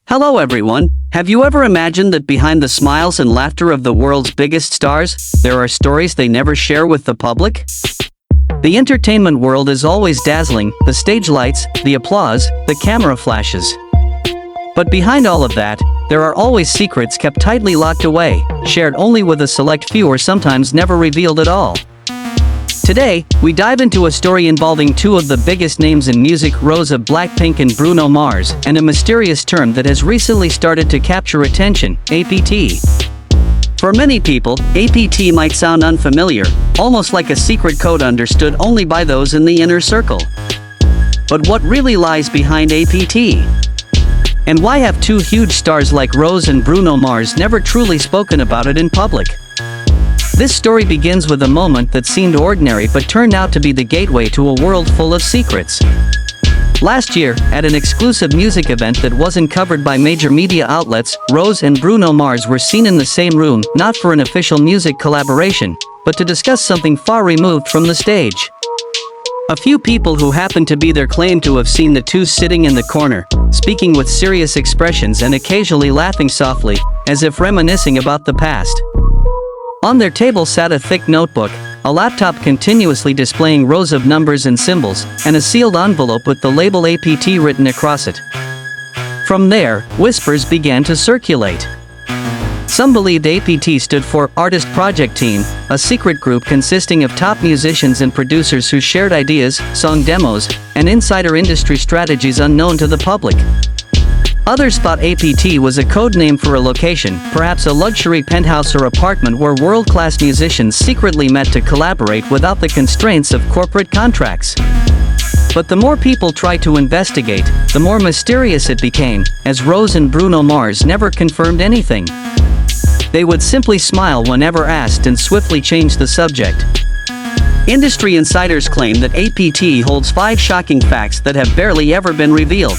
Hello everyone, have you ever imagined that behind the smiles and laughter of the world's biggest stars, there are stories they never share with the public? The entertainment world is always dazzling, the stage lights, the applause, the camera flashes. But behind all of that, there are always secrets kept tightly locked away, shared only with a select few or sometimes never revealed at all. Today, we dive into a story involving two of the biggest names in music, Rosé of BLACKPINK and Bruno Mars, and a mysterious term that has recently started to capture attention, APT. For many people, APT might sound unfamiliar, almost like a secret code understood only by those in the inner circle. But what really lies behind APT? And why have two huge stars like Rosé and Bruno Mars never truly spoken about it in public? This story begins with a moment that seemed ordinary but turned out to be the gateway to a world full of secrets. Last year, at an exclusive music event that wasn't covered by major media outlets, Rosé and Bruno Mars were seen in the same room, not for an official music collaboration, but to discuss something far removed from the stage. A few people who happened to be there claimed to have seen the two sitting in the corner, speaking with serious expressions and occasionally laughing softly, as if reminiscing about the past. On their table sat a thick notebook, a laptop continuously displaying rows of numbers and symbols, and a sealed envelope with the label APT written across it. From there, whispers began to circulate. Some believed APT stood for Artist Project Team, a secret group consisting of top musicians and producers who shared ideas, song demos, and insider industry strategies unknown to the public. Others thought APT was a code name for a location, perhaps a luxury penthouse or apartment where world-class musicians secretly met to collaborate without the constraints of corporate contracts. But the more people tried to investigate, the more mysterious it became, as Rosé and Bruno Mars never confirmed anything. They would simply smile whenever asked and swiftly change the subject. Industry insiders claim that APT holds 5 shocking facts that have barely ever been revealed.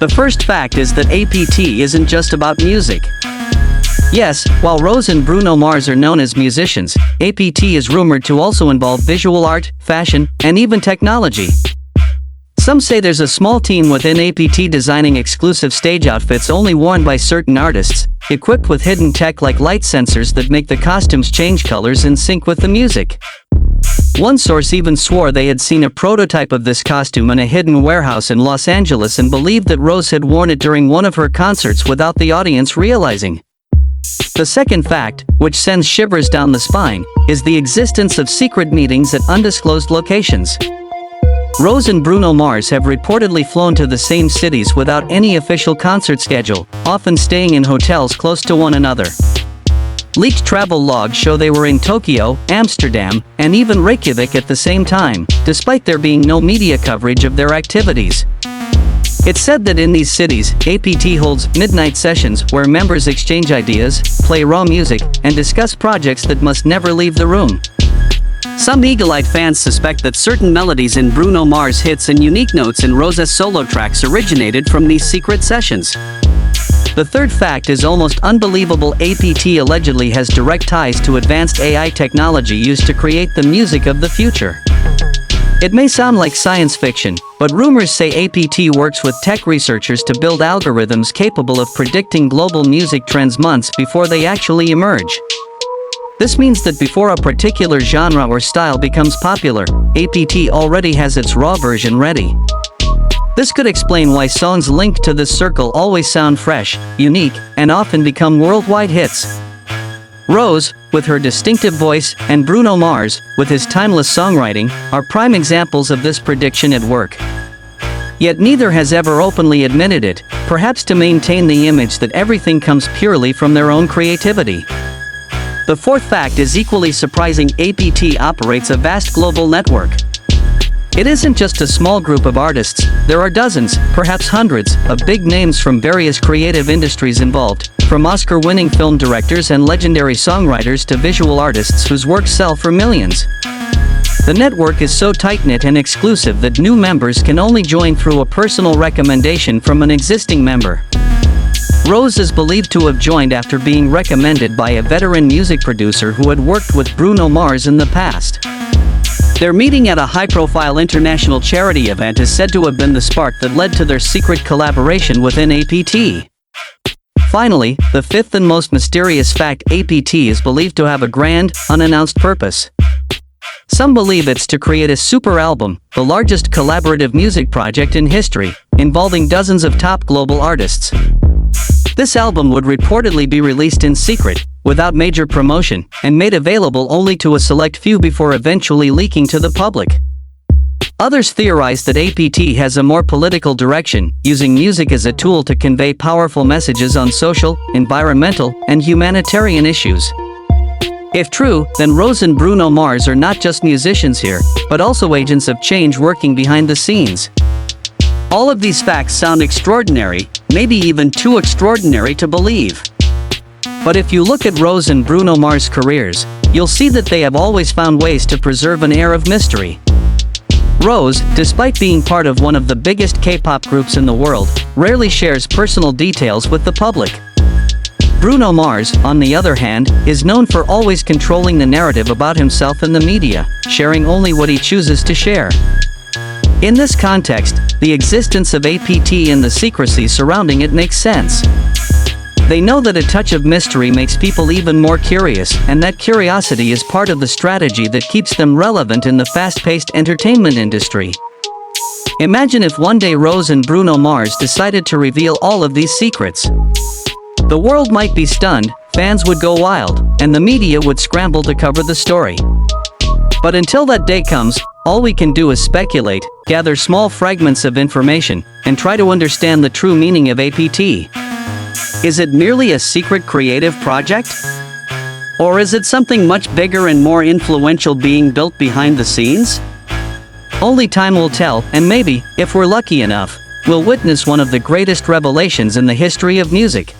The first fact is that APT isn't just about music. Yes, while Rosé and Bruno Mars are known as musicians, APT is rumored to also involve visual art, fashion, and even technology. Some say there's a small team within APT designing exclusive stage outfits only worn by certain artists, equipped with hidden tech like light sensors that make the costumes change colors in sync with the music. One source even swore they had seen a prototype of this costume in a hidden warehouse in Los Angeles and believed that Rosé had worn it during one of her concerts without the audience realizing. The second fact, which sends shivers down the spine, is the existence of secret meetings at undisclosed locations. Rosé and Bruno Mars have reportedly flown to the same cities without any official concert schedule, often staying in hotels close to one another. Leaked travel logs show they were in Tokyo, Amsterdam, and even Reykjavik at the same time, despite there being no media coverage of their activities. It's said that in these cities, APT holds midnight sessions where members exchange ideas, play raw music, and discuss projects that must never leave the room. Some eagle-eyed fans suspect that certain melodies in Bruno Mars hits and unique notes in Rosé's solo tracks originated from these secret sessions. The third fact is almost unbelievable. APT allegedly has direct ties to advanced AI technology used to create the music of the future. It may sound like science fiction, but rumors say APT works with tech researchers to build algorithms capable of predicting global music trends months before they actually emerge. This means that before a particular genre or style becomes popular, APT already has its raw version ready. This could explain why songs linked to this circle always sound fresh, unique, and often become worldwide hits. Rosé, with her distinctive voice, and Bruno Mars, with his timeless songwriting, are prime examples of this prediction at work. Yet neither has ever openly admitted it, perhaps to maintain the image that everything comes purely from their own creativity. The fourth fact is equally surprising. APT operates a vast global network. It isn't just a small group of artists, there are dozens, perhaps hundreds, of big names from various creative industries involved, from Oscar-winning film directors and legendary songwriters to visual artists whose works sell for millions. The network is so tight-knit and exclusive that new members can only join through a personal recommendation from an existing member. Rosé is believed to have joined after being recommended by a veteran music producer who had worked with Bruno Mars in the past. Their meeting at a high-profile international charity event is said to have been the spark that led to their secret collaboration within APT. Finally, the fifth and most mysterious fact: APT is believed to have a grand, unannounced purpose. Some believe it's to create a super album, the largest collaborative music project in history, involving dozens of top global artists. This album would reportedly be released in secret, without major promotion, and made available only to a select few before eventually leaking to the public. Others theorize that APT has a more political direction, using music as a tool to convey powerful messages on social, environmental, and humanitarian issues. If true, then Rosé and Bruno Mars are not just musicians here, but also agents of change working behind the scenes. All of these facts sound extraordinary, maybe even too extraordinary to believe. But if you look at Rosé and Bruno Mars' careers, you'll see that they have always found ways to preserve an air of mystery. Rose, despite being part of one of the biggest K-pop groups in the world, rarely shares personal details with the public. Bruno Mars, on the other hand, is known for always controlling the narrative about himself in the media, sharing only what he chooses to share. In this context, the existence of APT and the secrecy surrounding it makes sense. They know that a touch of mystery makes people even more curious, and that curiosity is part of the strategy that keeps them relevant in the fast-paced entertainment industry. Imagine if one day Rose and Bruno Mars decided to reveal all of these secrets. The world might be stunned, fans would go wild, and the media would scramble to cover the story. But until that day comes, all we can do is speculate, gather small fragments of information, and try to understand the true meaning of APT. Is it merely a secret creative project? Or is it something much bigger and more influential being built behind the scenes? Only time will tell, and maybe, if we're lucky enough, we'll witness one of the greatest revelations in the history of music.